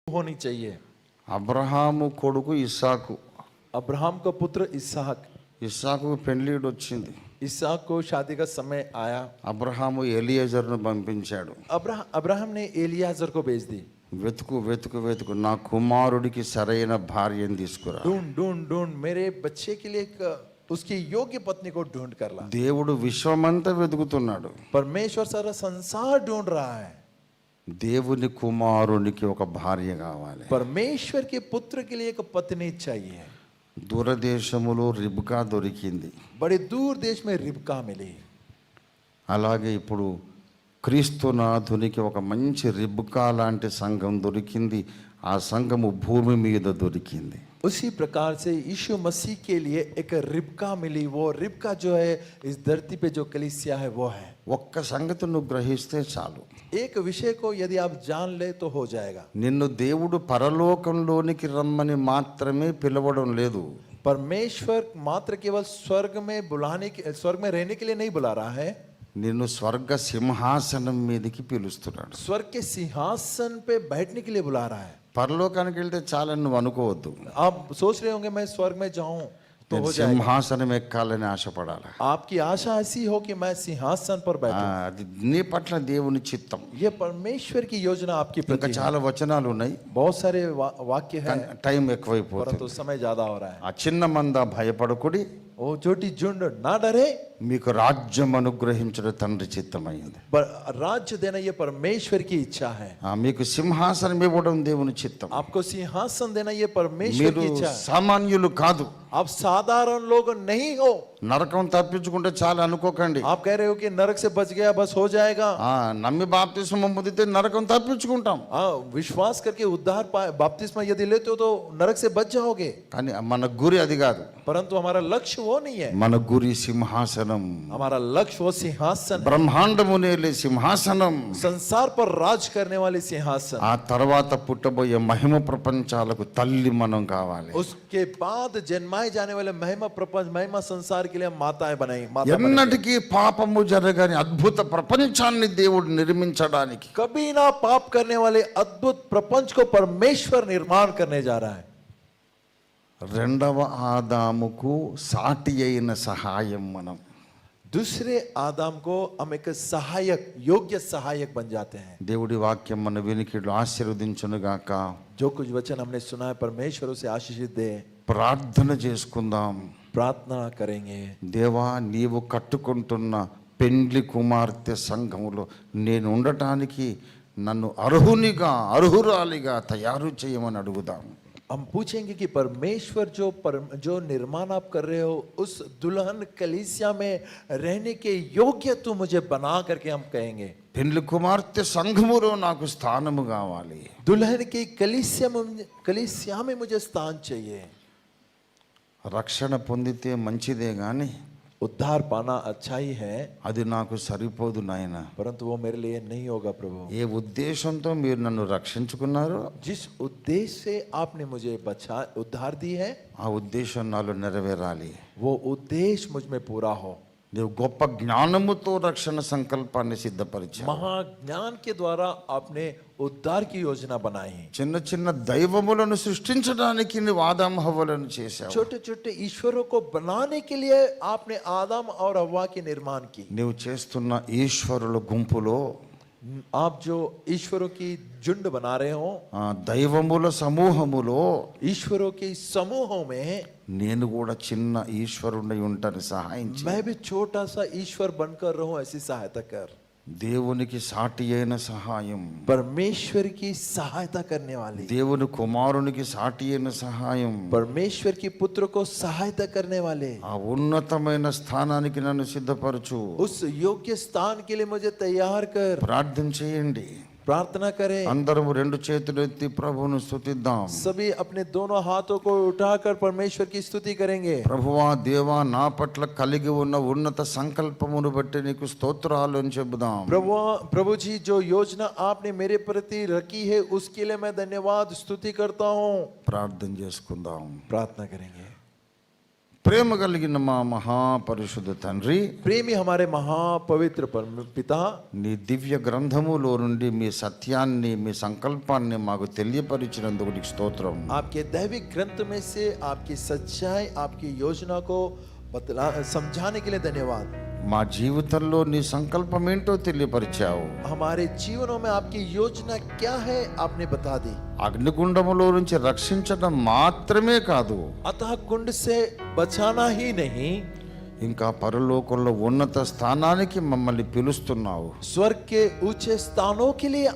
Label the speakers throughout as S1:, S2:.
S1: होनी चाहिए।
S2: అబ్రహాము కొడుకు ఇస్సాకు.
S1: अब्राहम का पुत्र इसहाक।
S2: ఇస్సాకు పెళ్లిడు వచ్చింది.
S1: इसहाक को शादी का समय आया।
S2: అబ్రహాము ఎలియజర్ను పంపించాడు.
S1: अब्राहम ने एलियाजर को भेज दी।
S2: వెతుకు వెతుకు వెతుకు నా కుమారుడికి సరైన భార్యను తీసుకురా.
S1: ढूंढ ढूंढ ढूंढ मेरे बच्चे के लिए उसकी योग्य पत्नी को ढूंढ कर ला।
S2: దేవుడు విశ్వమంతా వెతుకుతున్నాడు.
S1: परमेश्वर सारा संसार ढूंढ रहा है।
S2: దేవుని కుమారునికి ఒక భార్య కావాలి.
S1: परमेश्वर के पुत्र के लिए एक पत्नी चाहिए।
S2: దూరదేశములో రిబ్కా దొరికింది.
S1: बड़े दूर देश में रिबका मिली।
S2: అలాగే ఇప్పుడు క్రీస్తునాథునికి ఒక మంచి రిబ్కా లాంటి సంఘం దొరికింది. ఆ సంఘము భూమి మీద దొరికింది.
S1: उसी प्रकार से यीशु मसीह के लिए एक रिबका मिली। वो रिबका जो है इस धरती पे जो कलीसिया है वो है।
S2: ఒక్క సంగతి నువ్వు గ్రహిస్తే చాలు.
S1: एक विषय को यदि आप जान ले तो हो जाएगा।
S2: నిన్ను దేవుడు పరలోకంలోనికి రమ్మని మాత్రమే పిలవడం లేదు.
S1: परमेश्वर मात्र केवल स्वर्ग में बुलाने के, स्वर्ग में रहने के लिए नहीं बुला रहा है।
S2: నిన్ను స్వర్గ సింహాసనం మీదకి పిలుస్తున్నాడు.
S1: स्वर्ग के सिंहासन पे बैठने के लिए बुला रहा है।
S2: పరలోకానికి వెళ్తే చాలని నువ్వు అనుకోవద్దు.
S1: आप सोच रहे होंगे मैं स्वर्ग में जाऊं तो हो जाएगा।
S2: సింహాసనం ఎక్కాలని ఆశపడాలి.
S1: आपकी आशा ऐसी हो कि मैं सिंहासन पर बैठूं।
S2: అది నీ పట్ల దేవుని చిత్తం.
S1: ये परमेश्वर की योजना आपकी
S2: ఇంకా
S1: प्रति है।
S2: చాలా వచనాలు ఉన్నాయి.
S1: बहुत सारे वाक्य हैं
S2: టైం ఎక్కువైపోతుంది.
S1: परंतु समय ज्यादा हो रहा है।
S2: ఆ చిన్న మంద భయపడకుడి,
S1: ओ छोटी झुंड ना डरे।
S2: మీకు రాజ్యం అనుగ్రహించడం తండ్రి చిత్తమైంది.
S1: राज्य देना ये परमेश्वर की इच्छा है।
S2: మీకు సింహాసనం ఇవ్వడం దేవుని చిత్తం.
S1: आपको सिंहासन देना ये परमेश्वर
S2: మీరు
S1: की इच्छा है।
S2: సామాన్యులు కాదు.
S1: आप साधारण लोग नहीं हो।
S2: నరకం తప్పించుకుంటే చాలా అనుకోకండి.
S1: आप कह रहे हो कि नरक से बच गया बस हो जाएगा।
S2: నమ్మి బాప్తిస్మం పొందితే నరకం తప్పించుకుంటాం.
S1: विश्वास करके उद्धार पाए बपतिस्मा यदि लेते हो तो नरक से बच जाओगे।
S2: కానీ మన గురి అది కాదు.
S1: परंतु हमारा लक्ष्य वो नहीं है।
S2: మన గురి సింహాసనం.
S1: हमारा लक्ष्य वो सिंहासन,
S2: బ్రహ్మాండమునేలే సింహాసనం.
S1: संसार पर राज करने वाली सिंहासन।
S2: ఆ తర్వాత పుట్టబోయే మహిమ ప్రపంచాలకు తల్లి మనం కావాలి.
S1: उसके बाद जन्माए जाने वाले महिमा प्रपंच, महिमा संसार के लिए माताएं बनाई।
S2: ఎన్నటికీ పాపము జరగని అద్భుత ప్రపంచాన్ని దేవుడు నిర్మించడానికి
S1: कभी ना पाप करने वाले अद्भुत प्रपंच को परमेश्वर निर्माण करने जा रहा है।
S2: రెండవ ఆదాముకు సాటి అయిన సహాయం మనం.
S1: दूसरे आदम को हम एक सहायक, योग्य सहायक बन जाते हैं।
S2: దేవుడి వాక్యం మన వినికిడిలో ఆశీర్వదించునుగాక.
S1: जो कुछ वचन हमने सुना है परमेश्वर उसे आशीषित दे।
S2: ప్రార్థన చేసుకుందాం.
S1: प्रार्थना करेंगे।
S2: దేవా, నీవు కట్టుకుంటున్న పెండ్లి కుమార్తె సంఘములో నేను ఉండటానికి నన్ను అర్హురాలిగా తయారు చేయమని అడుగుదాం.
S1: हम पूछेंगे कि परमेश्वर जो निर्माण आप कर रहे हो उस दुल्हन कलीसिया में रहने के योग्य तू मुझे बना करके हम कहेंगे।
S2: పెండ్లి కుమార్తె సంఘములో నాకు స్థానము కావాలి.
S1: दुल्हन की कलीसिया में मुझे स्थान चाहिए।
S2: రక్షణ పొందితే మంచిదే గాని
S1: उद्धार पाना अच्छा ही है,
S2: అది నాకు సరిపోదు నాయన.
S1: परंतु वो मेरे लिए नहीं होगा प्रभु।
S2: ఏ ఉద్దేశంతో మీరు నన్ను రక్షించుకున్నారో
S1: जिस उद्देश्य से आपने मुझे उद्धार दी है
S2: ఆ ఉద్దేశం నాలో నెరవేరాలి.
S1: वो उद्देश्य मुझ में पूरा हो।
S2: నీవు గొప్ప జ్ఞానముతో రక్షణ సంకల్పాన్ని సిద్ధపరిచావు.
S1: महाज्ञान के द्वारा आपने उद्धार की योजना बनाई।
S2: చిన్న చిన్న దైవములను సృష్టించడానికి నువ్వు ఆదాము హవ్వలను చేశావు.
S1: छोटे छोटे ईश्वरों को बनाने के लिए आपने आदम और हव्वा की निर्माण की।
S2: నువ్వు చేస్తున్న ఈశ్వరుల గుంపులో
S1: आप जो ईश्वरों की झुंड बना रहे हो,
S2: దైవముల సమూహములో
S1: ईश्वरों के समूहों में
S2: నేను కూడా చిన్న ఈశ్వరుడై ఉంటాను. సహాయం చేయి.
S1: मैं भी छोटा सा ईश्वर बनकर रहूं, ऐसी सहायता कर।
S2: దేవునికి సాటి అయిన సహాయం,
S1: परमेश्वर की सहायता करने वाली,
S2: దేవుని కుమారునికి సాటి అయిన సహాయం,
S1: परमेश्वर की पुत्र को सहायता करने वाले
S2: ఆ ఉన్నతమైన స్థానానికి నన్ను సిద్ధపరచు.
S1: उस योग्य स्थान के लिए मुझे तैयार कर।
S2: ప్రార్థన చేయండి.
S1: प्रार्थना करें।
S2: అందరము రెండు చేతులు ఎత్తి ప్రభువును స్తుతిద్దాం.
S1: सभी अपने दोनों हाथों को उठाकर परमेश्वर की स्तुति करेंगे।
S2: ప్రభువా, దేవా, నా పట్ల కలిగి ఉన్న ఉన్నత సంకల్పమును బట్టి నీకు స్తోత్రాలు అని చెబుదాం.
S1: प्रभु जी, जो योजना आपने मेरे प्रति रखी है उसके लिए मैं धन्यवाद स्तुति करता हूँ।
S2: ప్రార్థన చేసుకుందాం.
S1: प्रार्थना करेंगे।
S2: ప్రేమ కలిగిన మా మహాపరిశుద్ధ తండ్రి,
S1: प्रेमी हमारे महापवित्र परम पिता,
S2: నీ దివ్య గ్రంథములో నుండి మీ సత్యాన్ని, మీ సంకల్పాన్ని మాకు తెలియపరిచినందుకు నీకు స్తోత్రం.
S1: आपके दैविक ग्रंथ में से आपकी सच्चाई, आपकी योजना को समझाने के लिए धन्यवाद.
S2: మా జీవితంలో నీ సంకల్పం ఏంటో తెలియపరిచావు.
S1: हमारे जीवनों में आपकी योजना क्या है आपने बता दी.
S2: అగ్నిగుండములో నుంచి రక్షించడం మాత్రమే కాదు,
S1: अतः कुंड से बचाना ही नहीं,
S2: ఇంకా పరలోకంలో ఉన్నత స్థానానికి మమ్మల్ని పిలుస్తున్నావు.
S1: स्वर्ग के ऊंचे स्थानों के लिए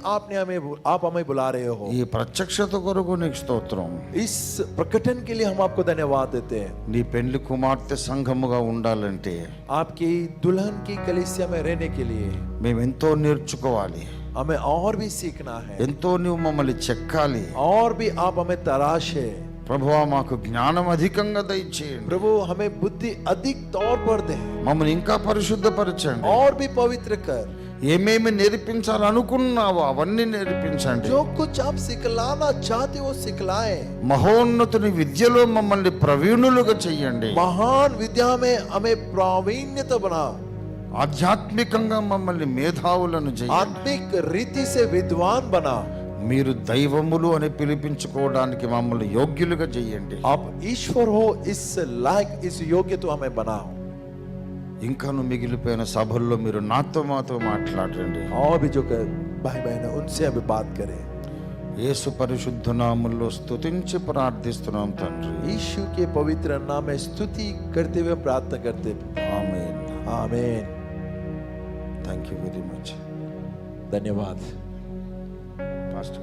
S1: आप हमें बुला रहे हो.
S2: ఈ ప్రత్యక్షత కొరకు నీకు స్తోత్రం.
S1: इस प्रकटन के लिए हम आपको धन्यवाद देते हैं.
S2: నీ పెండ్లి కుమార్తె సంఘముగా ఉండాలంటే
S1: आपकी दुल्हन की कलीसिया में रहने के लिए
S2: మేము ఎంతో నేర్చుకోవాలి,
S1: हमें और भी सीखना है,
S2: ఎంతో నువ్వు మమ్మల్ని చెక్కాలి.
S1: और भी आप हमें तराशे.
S2: ప్రభువా, మాకు జ్ఞానం అధికంగా దయచేయండి.
S1: प्रभु हमें बुद्धि अधिक तौर पर दे
S2: మమ్మల్ని ఇంకా పరిశుద్ధపరచండి.
S1: और भी पवित्र कर.
S2: ఏమేమి నేర్పించాలనుకున్నావో అవన్నీ నేర్పించండి.
S1: जो कुछ आप सिखलाना चाहते हो सिखलाए.
S2: మహోన్నతుని విద్యలో మమ్మల్ని ప్రవీణులుగా చెయ్యండి.
S1: महान विद्या में हमें प्रावीण्यता बना.
S2: ఆధ్యాత్మికంగా మమ్మల్ని మేధావులను చేయండి.
S1: आत्मिक रीति से विद्वान बना.
S2: మీరు దైవములు అని పిలిపించుకోవడానికి మమ్మల్ని యోగ్యులుగా చేయండి.
S1: आप ईश्वर हो इस लायक, इस योग्य तो हमें बनाओ.
S2: ఇంకాను మిగిలిపోయిన సభల్లో మీరు మాతో మాట్లాడండి.
S1: और भी जो भाई बहन है उनसे अभी बात करें.
S2: యేసు పరిశుద్ధ నామములో స్తుతించి ప్రార్థిస్తున్నాం తండ్రి.
S1: यीशु के पवित्र नाम में स्तुति करते हुए प्रार्थना करते.
S2: ఆమేన్.
S1: आमीन.
S2: Thank you very much.
S1: धन्यवाद.
S2: పాస్టర్ గారు.